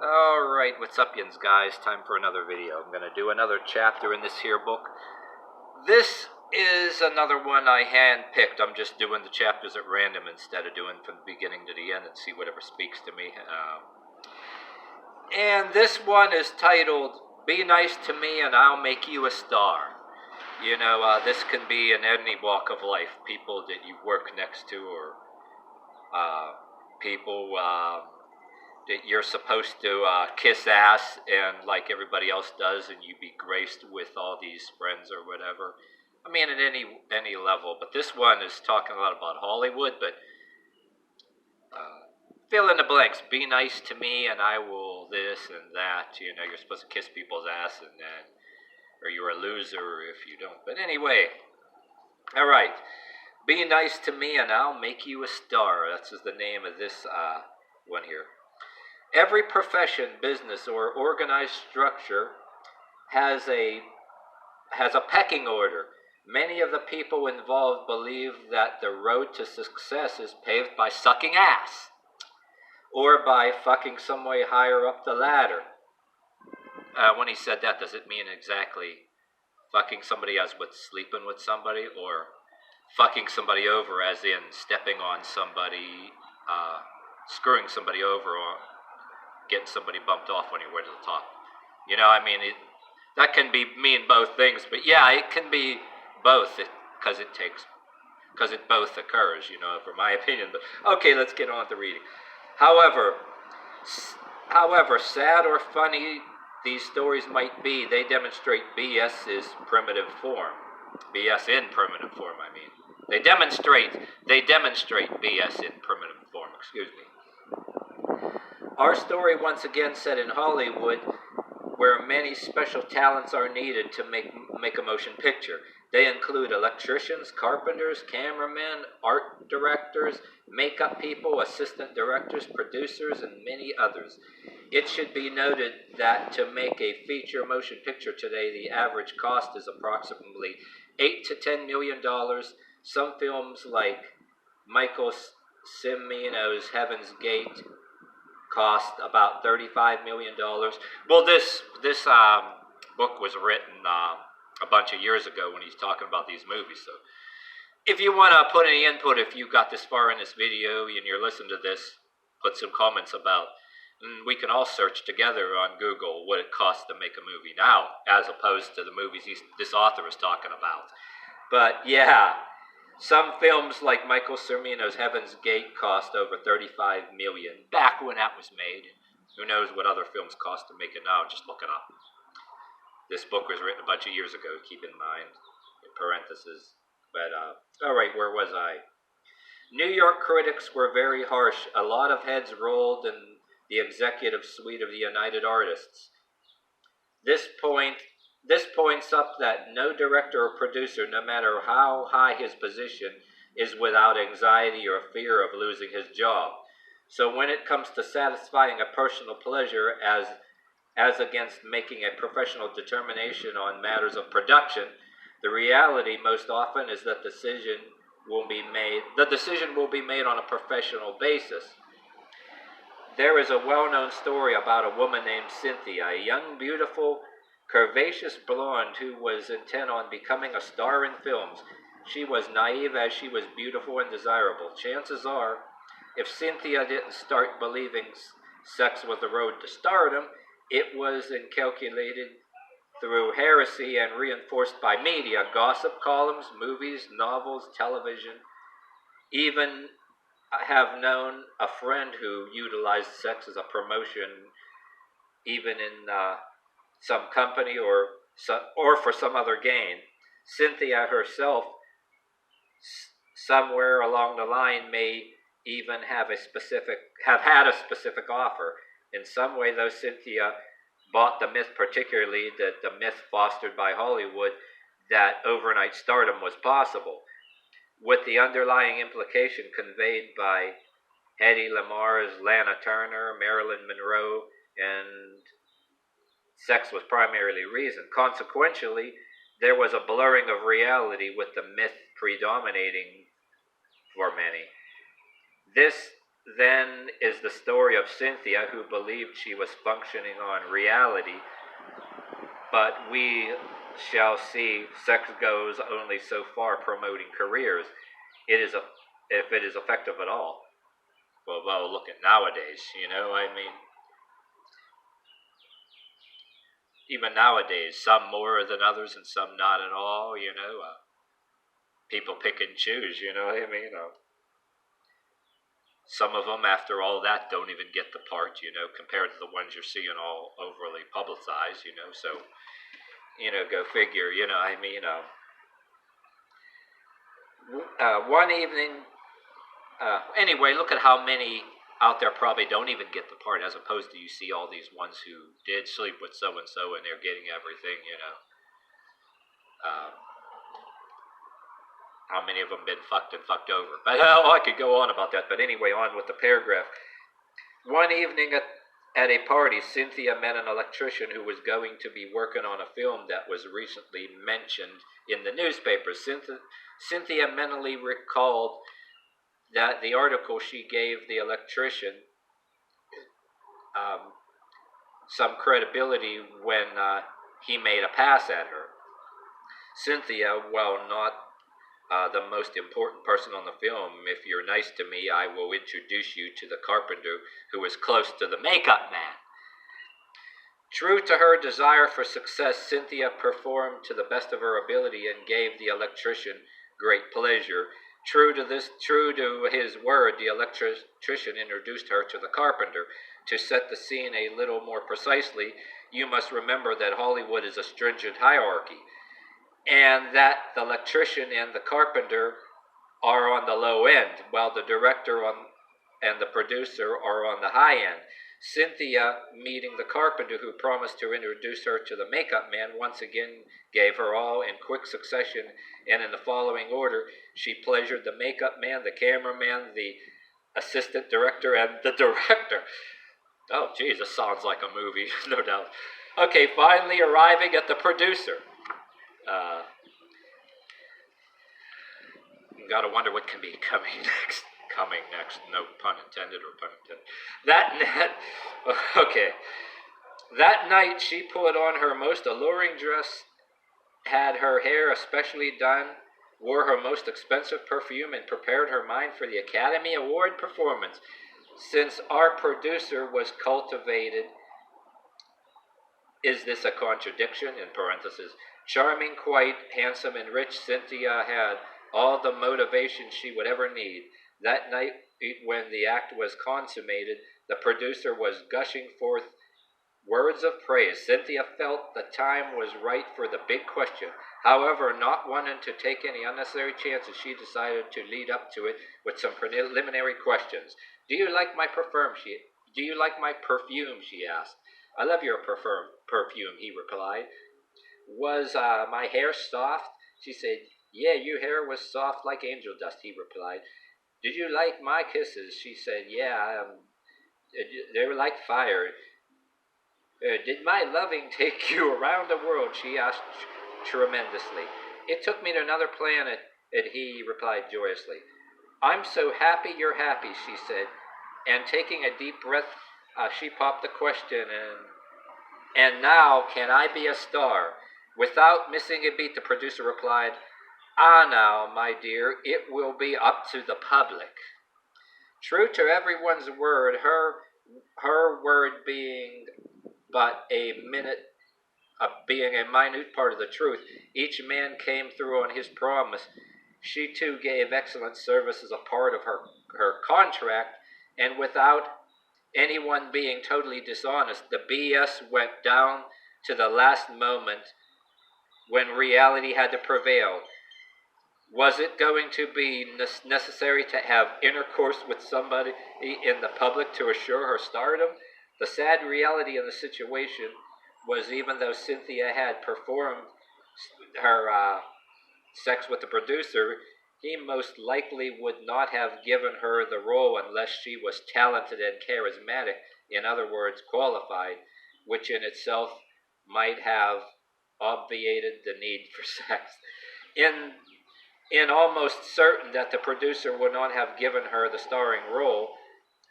Alright, what's up, yins guys? Time for another video. I'm gonna do another chapter in this here book. This is another one I hand-picked. I'm just doing the chapters at random instead of doing from the beginning to the end and see whatever speaks to me. And this one is titled, Be Nice to Me and I'll Make You a Star. You know, this can be in any walk of life. People that you work next to, or people that you're supposed to kiss ass and like everybody else does, and you be graced with all these friends or whatever. I mean, at any level. But this one is talking a lot about Hollywood. But fill in the blanks. Be nice to me, and I will this and that. You know, you're supposed to kiss people's ass, and then, or you're a loser if you don't. But anyway, all right. Be nice to me, and I'll make you a star. That's the name of this one here. Every profession, business, or organized structure has a pecking order. Many of the people involved believe that the road to success is paved by sucking ass, or by fucking some way higher up the ladder. When he said that, does it mean exactly fucking somebody as with sleeping with somebody, or fucking somebody over as in stepping on somebody, screwing somebody over, or getting somebody bumped off when you're way to the top? You know, I mean, that can mean both things, but yeah, it can be both, because it both occurs, you know, from my opinion. But okay, let's get on to reading. However, sad or funny these stories might be, they demonstrate BS's primitive form. BS in primitive form, I mean. They demonstrate BS in primitive form, excuse me. Our story once again set in Hollywood, where many special talents are needed to make a motion picture. They include electricians, carpenters, cameramen, art directors, makeup people, assistant directors, producers, and many others. It should be noted that to make a feature motion picture today, the average cost is approximately $8 to $10 million. Some films like Michael Cimino's Heaven's Gate cost about $35 million. Well, this book was written a bunch of years ago when he's talking about these movies. So if you want to put any input, if you got this far in this video and you're listening to this, put some comments about, and we can all search together on Google what it costs to make a movie now, as opposed to the movies this author is talking about. But yeah, some films like Michael Cimino's Heaven's Gate cost over $35 million back when that was made. Who knows what other films cost to make it now? Just look it up. This book was written a bunch of years ago, keep in mind, in parentheses. But, alright, where was I? New York critics were very harsh. A lot of heads rolled in the executive suite of the United Artists. This points up that no director or producer, no matter how high his position, is without anxiety or fear of losing his job. So when it comes to satisfying a personal pleasure as against making a professional determination on matters of production, the reality most often is that the decision will be made on a professional basis. There is a well-known story about a woman named Cynthia, a young, beautiful, curvaceous blonde who was intent on becoming a star in films. She was naive as she was beautiful and desirable. Chances are, if Cynthia didn't start believing sex was the road to stardom, it was inculcated through heresy and reinforced by media, gossip columns, movies, novels, television. Even I have known a friend who utilized sex as a promotion, even in some company or for some other gain. Cynthia herself, somewhere along the line, may even have had a specific offer. In some way, though, Cynthia bought the myth, particularly the myth fostered by Hollywood, that overnight stardom was possible, with the underlying implication conveyed by Hedy Lamarr's Lana Turner, Marilyn Monroe, and sex was primarily reason. Consequentially, there was a blurring of reality with the myth predominating for many. This then is the story of Cynthia, who believed she was functioning on reality, but we shall see sex goes only so far promoting careers. If it is effective at all. Well, look at nowadays, I mean, even nowadays, some more than others and some not at all, people pick and choose, you know what I mean? Some of them, after all that, don't even get the part, compared to the ones you're seeing all overly publicized, so, go figure, I mean, one evening, anyway, look at how many out there probably don't even get the part, as opposed to you see all these ones who did sleep with so-and-so and they're getting everything, how many of them been fucked and fucked over. But I could go on about that, but anyway, on with the paragraph. One evening at a party, Cynthia met an electrician who was going to be working on a film that was recently mentioned in the newspapers. Cynthia mentally recalled that the article she gave the electrician some credibility when he made a pass at her. Cynthia, while not the most important person on the film, if you're nice to me, I will introduce you to the carpenter who is close to the makeup man. True to her desire for success, Cynthia performed to the best of her ability and gave the electrician great pleasure. True to his word, the electrician introduced her to the carpenter. To set the scene a little more precisely, you must remember that Hollywood is a stringent hierarchy, and that the electrician and the carpenter are on the low end, while the director and the producer are on the high end. Cynthia, meeting the carpenter who promised to introduce her to the makeup man, once again gave her all in quick succession, and in the following order. She pleasured the makeup man, the cameraman, the assistant director, and the director. Oh, geez, this sounds like a movie, no doubt. Okay, finally arriving at the producer. Gotta wonder what can be coming next. No pun intended or pun intended. Okay. That night she put on her most alluring dress, had her hair especially done, wore her most expensive perfume, and prepared her mind for the Academy Award performance. Since our producer was cultivated, is this a contradiction? In parentheses, charming, quite handsome, and rich, Cynthia had all the motivation she would ever need. That night, when the act was consummated, the producer was gushing forth words of praise. Cynthia felt the time was right for the big question. However, not wanting to take any unnecessary chances, she decided to lead up to it with some preliminary questions. Do you like my perfume? She asked. I love your perfume, he replied. Was my hair soft? She said. Yeah, your hair was soft like angel dust, he replied. Did you like my kisses? She said. Yeah, they were like fire. Did my loving take you around the world? She asked tremendously. It took me to another planet, he replied joyously. I'm so happy you're happy, she said. And taking a deep breath, she popped the question, and now can I be a star? Without missing a beat, the producer replied, now, my dear, it will be up to the public. True to everyone's word, her word being but being a minute part of the truth, each man came through on his promise. She too gave excellent service as a part of her contract, and without anyone being totally dishonest, the BS went down to the last moment when reality had to prevail. Was it going to be necessary to have intercourse with somebody in the public to assure her stardom? The sad reality of the situation was, even though Cynthia had performed her sex with the producer, he most likely would not have given her the role unless she was talented and charismatic, in other words, qualified, which in itself might have obviated the need for sex. In almost certain that the producer would not have given her the starring role,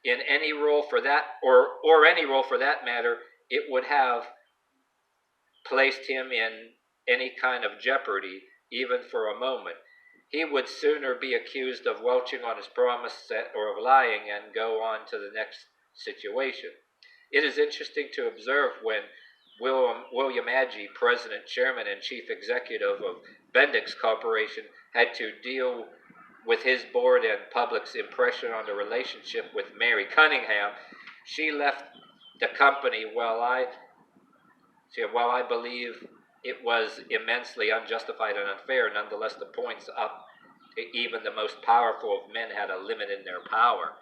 in any role for that, or any role for that matter, it would have placed him in any kind of jeopardy, even for a moment. He would sooner be accused of welching on his promise or of lying and go on to the next situation. It is interesting to observe when William Agee, president, chairman, and chief executive of Bendix Corporation, had to deal with his board and public's impression on the relationship with Mary Cunningham. She left the company while I believe it was immensely unjustified and unfair. Nonetheless, the points up, even the most powerful of men had a limit in their power.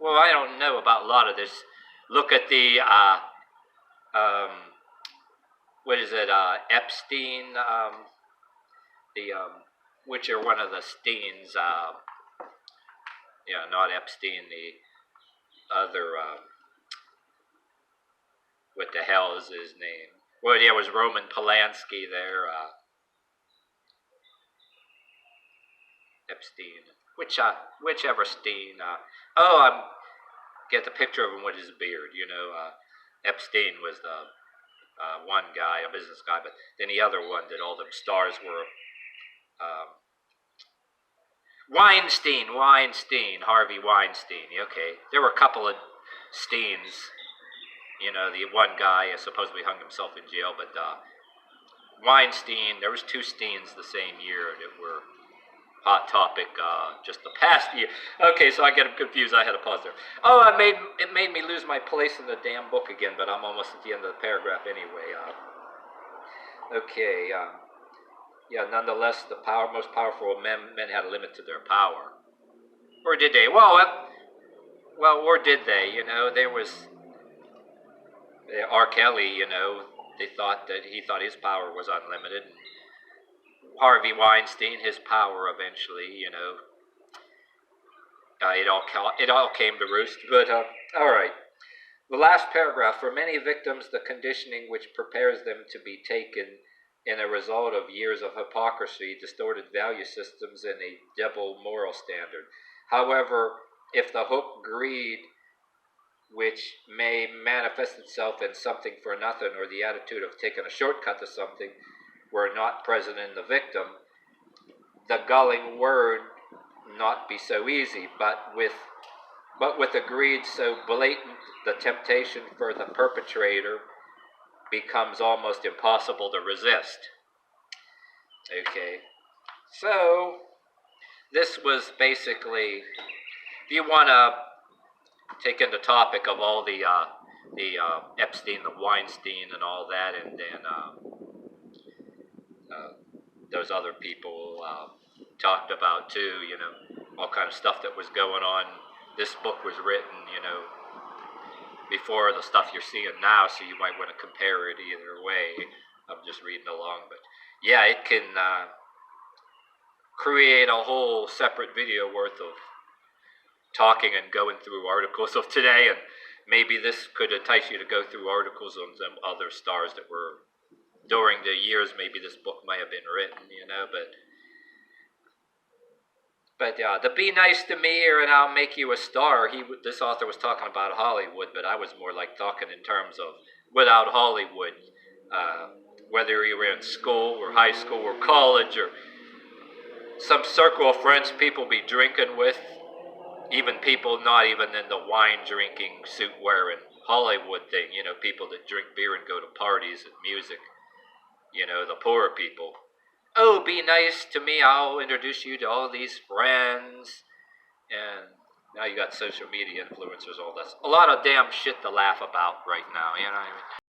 Well, I don't know about a lot of this. Look at the, Epstein, which are one of the Steens, not Epstein, the other, what the hell is his name? Well, yeah, it was Roman Polanski there, Epstein, whichever Steen, I get the picture of him with his beard, Epstein was the one guy, a business guy, but then the other one that all the stars were, Weinstein, Harvey Weinstein, okay. There were a couple of Steens, the one guy supposedly hung himself in jail, but Weinstein, there was two Steens the same year that were hot topic just the past year. Okay, so I get them confused. I had to pause there. Oh, it made me lose my place in the damn book again, but I'm almost at the end of the paragraph anyway. Okay, nonetheless, the most powerful of men had a limit to their power. Or did they? Well, or did they? There was R. Kelly, he thought his power was unlimited. Harvey Weinstein, his power eventually, it all came to roost. But, all right. The last paragraph, for many victims, the conditioning which prepares them to be taken in a result of years of hypocrisy, distorted value systems, and a double moral standard. However, if the hook greed, which may manifest itself in something for nothing, or the attitude of taking a shortcut to something, were not present in the victim, the gulling word not be so easy, but with a greed so blatant, the temptation for the perpetrator becomes almost impossible to resist. Okay, so this was basically, if you want to take in the topic of all the Epstein, the Weinstein, and all that, and then those other people talked about too, all kind of stuff that was going on. This book was written, before the stuff you're seeing now, so you might want to compare it either way. I'm just reading along, but yeah, it can create a whole separate video worth of talking and going through articles of today, and maybe this could entice you to go through articles on some other stars that were during the years maybe this book might have been written, but the Be Nice to Me and I'll Make You a Star, this author was talking about Hollywood, but I was more like talking in terms of without Hollywood, whether you were in school or high school or college or some circle of friends people be drinking with, even people not even in the wine drinking, suit wearing Hollywood thing, people that drink beer and go to parties and music, the poorer people. Oh, be nice to me, I'll introduce you to all these friends. And now you got social media influencers, all this. A lot of damn shit to laugh about right now,